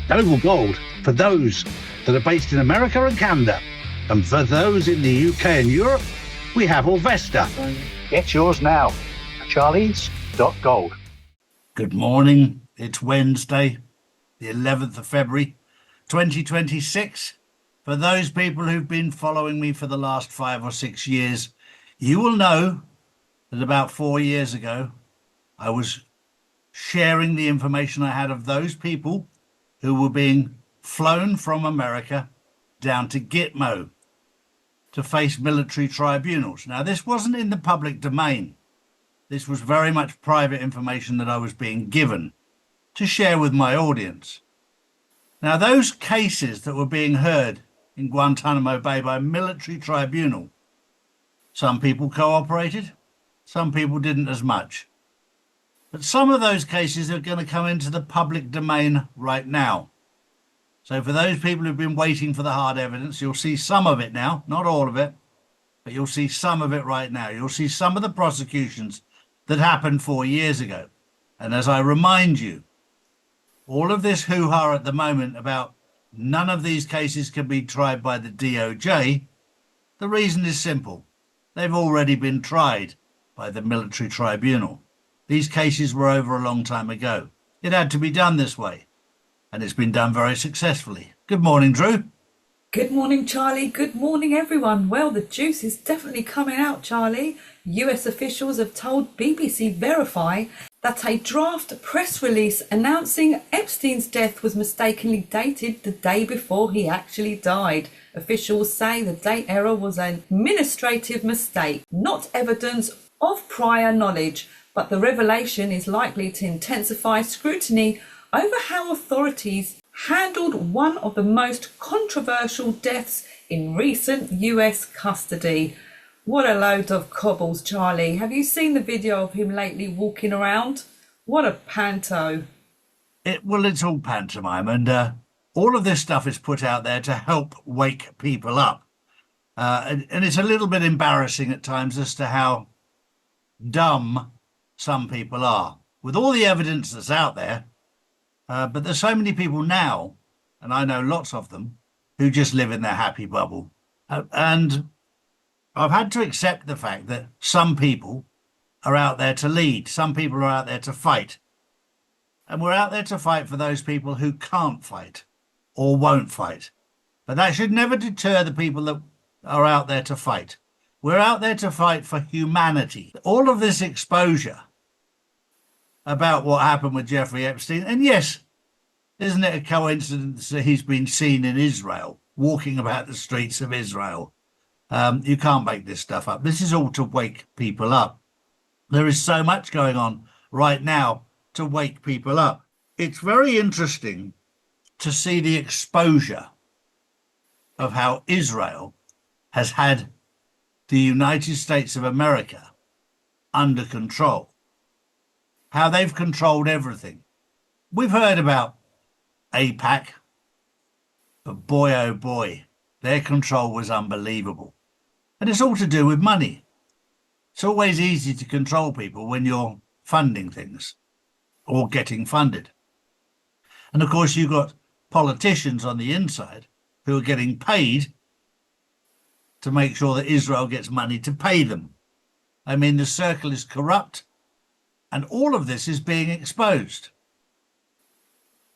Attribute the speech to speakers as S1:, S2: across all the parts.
S1: Global Gold for those that are based in America and Canada. And for those in the UK and Europe, we have Orvesta. Get yours now. Charlies.gold.
S2: Good morning. It's Wednesday, the 11th of February, 2026. For those people who've been following me for the last 5 or 6 years, you will know that about 4 years ago, I was sharing the information I had of those people who were being flown from America down to Gitmo to face military tribunals. Now, this wasn't in the public domain. This was very much private information that I was being given to share with my audience. Now, those cases that were being heard in Guantanamo Bay by a military tribunal, some people cooperated, some people didn't as much. But some of those cases are going to come into the public domain right now. So for those people who've been waiting for the hard evidence, you'll see some of it now, not all of it, but you'll see some of it right now. You'll see some of the prosecutions that happened 4 years ago. And as I remind you, all of this hoo-ha at the moment about none of these cases can be tried by the DOJ, the reason is simple. They've already been tried by the military tribunal. These cases were over a long time ago. It had to be done this way, and it's been done very successfully. Good morning, Drew.
S3: Good morning, Charlie. Good morning, everyone. Well, the juice is definitely coming out, Charlie. US officials have told BBC Verify that a draft press release announcing Epstein's death was mistakenly dated the day before he actually died. Officials say the date error was an administrative mistake, not evidence of prior knowledge, but the revelation is likely to intensify scrutiny over how authorities handled one of the most controversial deaths in recent US custody. What a load of cobbles, Charlie. Have you seen the video of him lately walking around? What a panto.
S2: It's all pantomime, and all of this stuff is put out there to help wake people up. And it's a little bit embarrassing at times as to how dumb some people are, with all the evidence that's out there. But there's so many people now, and I know lots of them, who just live in their happy bubble. And I've had to accept the fact that some people are out there to lead. Some people are out there to fight. And we're out there to fight for those people who can't fight or won't fight. But that should never deter the people that are out there to fight. We're out there to fight for humanity. All of this exposure about what happened with Jeffrey Epstein, and yes, isn't it a coincidence that he's been seen in Israel, walking about the streets of Israel? You can't make this stuff up. This is all to wake people up. There is so much going on right now to wake people up. It's very interesting to see the exposure of how Israel has had the United States of America under control, how they've controlled everything. We've heard about AIPAC, but boy, oh boy, their control was unbelievable. And it's all to do with money. It's always easy to control people when you're funding things or getting funded. And of course, you've got politicians on the inside who are getting paid to make sure that Israel gets money to pay them. I mean, the circle is corrupt, and all of this is being exposed.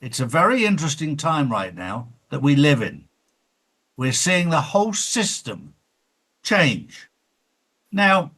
S2: It's a very interesting time right now that we live in. We're seeing the whole system change. Now,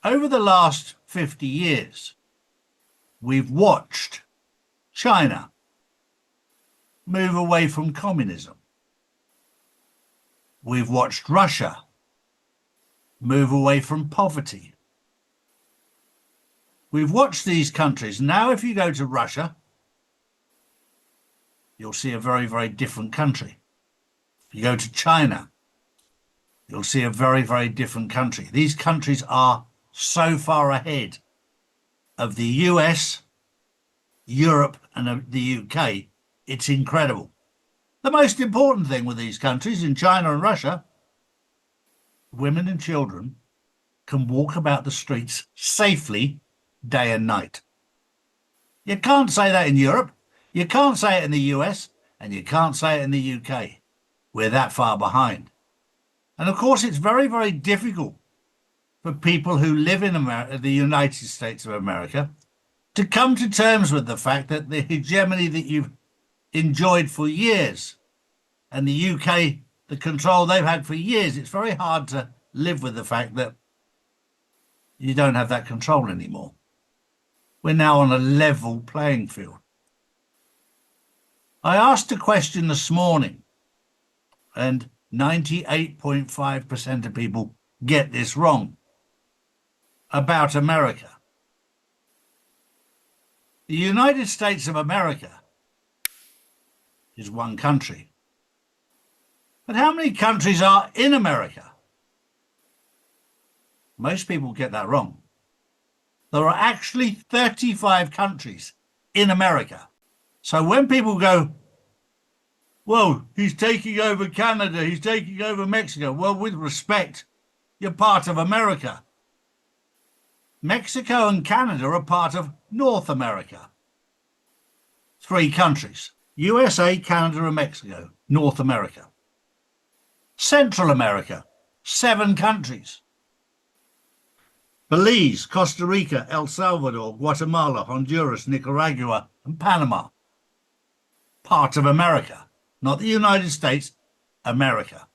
S2: over the last 50 years, we've watched China move away from communism. We've watched Russia move away from poverty. We've watched these countries. Now, if you go to Russia, you'll see a very, very different country. If you go to China, you'll see a very, very different country. These countries are so far ahead of the US, Europe, and the UK. It's incredible. The most important thing with these countries, in China and Russia, women and children can walk about the streets safely day and night. You can't say that in Europe. You can't say it in the US and you can't say it in the UK. We're that far behind. And of course, it's very, very difficult for people who live in the United States of America to come to terms with the fact that the hegemony that you've enjoyed for years and the UK, the control they've had for years, it's very hard to live with the fact that you don't have that control anymore. We're now on a level playing field. I asked a question this morning, and 98.5% of people get this wrong about America. The United States of America is one country. But how many countries are in America? Most people get that wrong. There are actually 35 countries in America. So when people go, well, he's taking over Canada, he's taking over Mexico. Well, with respect, you're part of America. Mexico and Canada are part of North America. 3 countries: USA, Canada, and Mexico, North America. Central America, 7 countries: Belize, Costa Rica, El Salvador, Guatemala, Honduras, Nicaragua, and Panama. Part of America, not the United States, America.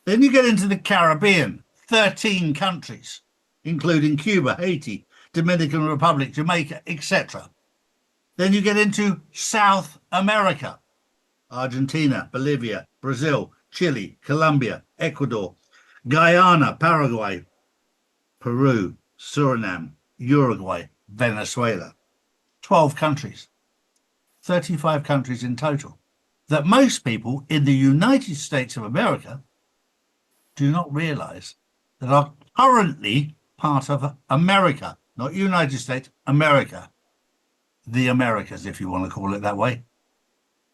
S2: Then you get into the Caribbean, 13 countries, including Cuba, Haiti, Dominican Republic, Jamaica, etc. Then you get into South America, Argentina, Bolivia, Brazil, Chile, Colombia, Ecuador, Guyana, Paraguay, Peru, Suriname, Uruguay, Venezuela. 12 countries, 35 countries in total, that most people in the United States of America do not realize that are currently part of America, not United States, America. The Americas, if you want to call it that way.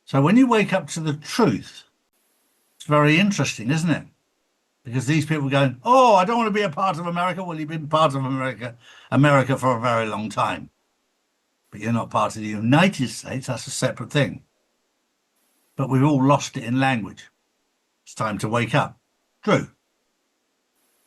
S2: So when you wake up to the truth, it's very interesting, isn't it? Because these people are going, oh, I don't want to be a part of America. Well, you've been part of America for a very long time. But you're not part of the United States. That's a separate thing. But we've all lost it in language. It's time to wake up. Drew.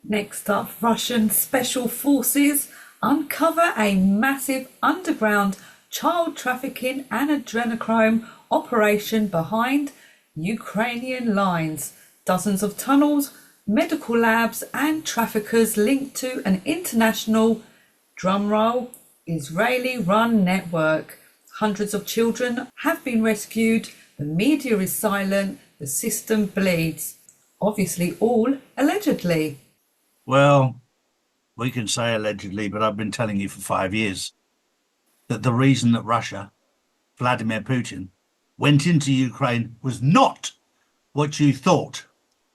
S3: Next up, Russian special forces uncover a massive underground child trafficking and adrenochrome operation behind Ukrainian lines. Dozens of tunnels, medical labs and traffickers linked to an international, drumroll, Israeli-run network. Hundreds of children have been rescued. The media is silent. The system bleeds. Obviously all allegedly.
S2: Well, we can say allegedly, but I've been telling you for 5 years that the reason that Russia, Vladimir Putin, went into Ukraine was not what you thought.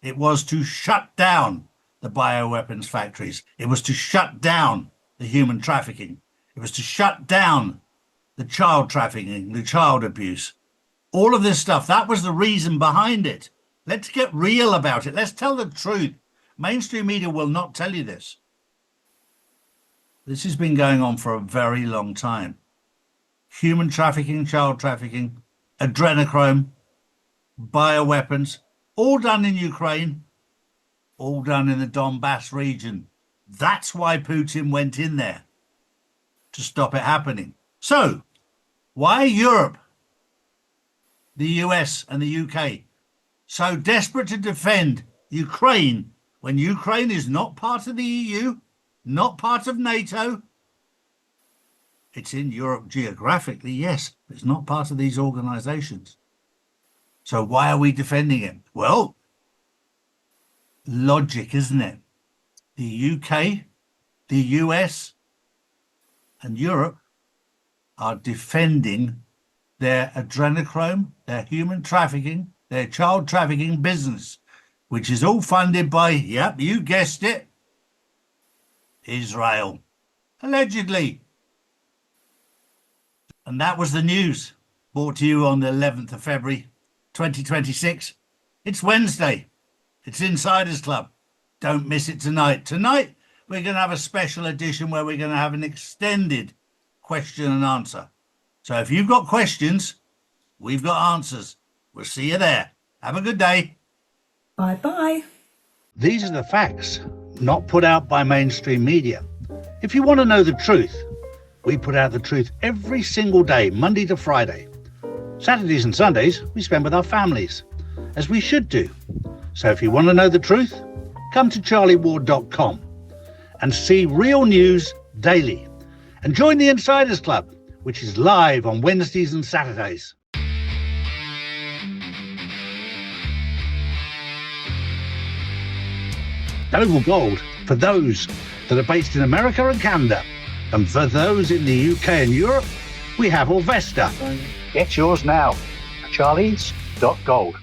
S2: It was to shut down the bioweapons factories. It was to shut down the human trafficking. It was to shut down the child trafficking, the child abuse. All of this stuff, that was the reason behind it. Let's get real about it. Let's tell the truth. Mainstream media will not tell you this. This has been going on for a very long time. Human trafficking, child trafficking, adrenochrome, bioweapons, all done in Ukraine, all done in the Donbass region. That's why Putin went in there, to stop it happening. So, why Europe, the US and the UK so desperate to defend Ukraine when Ukraine is not part of the EU, not part of NATO? It's in Europe geographically, yes, but it's not part of these organizations. So why are we defending it? Well, logic, isn't it? The UK, the US, and Europe are defending their adrenochrome, their human trafficking, their child trafficking business, which is all funded by, yep, you guessed it, Israel, allegedly. And that was the news brought to you on the 11th of February, 2026. It's Wednesday. It's Insiders Club. Don't miss it tonight. Tonight, we're going to have a special edition where we're going to have an extended question and answer. So if you've got questions, we've got answers. We'll see you there. Have a good day.
S3: Bye bye.
S1: These are the facts, not put out by mainstream media. If you want to know the truth, we put out the truth every single day, Monday to Friday. Saturdays and Sundays we spend with our families, as we should do. So if you want to know the truth, come to charlieward.com and see real news daily. And join the Insiders Club, which is live on Wednesdays and Saturdays. Oval Gold for those that are based in America and Canada. And for those in the UK and Europe, we have Orvesta. Get yours now. Charlies.gold.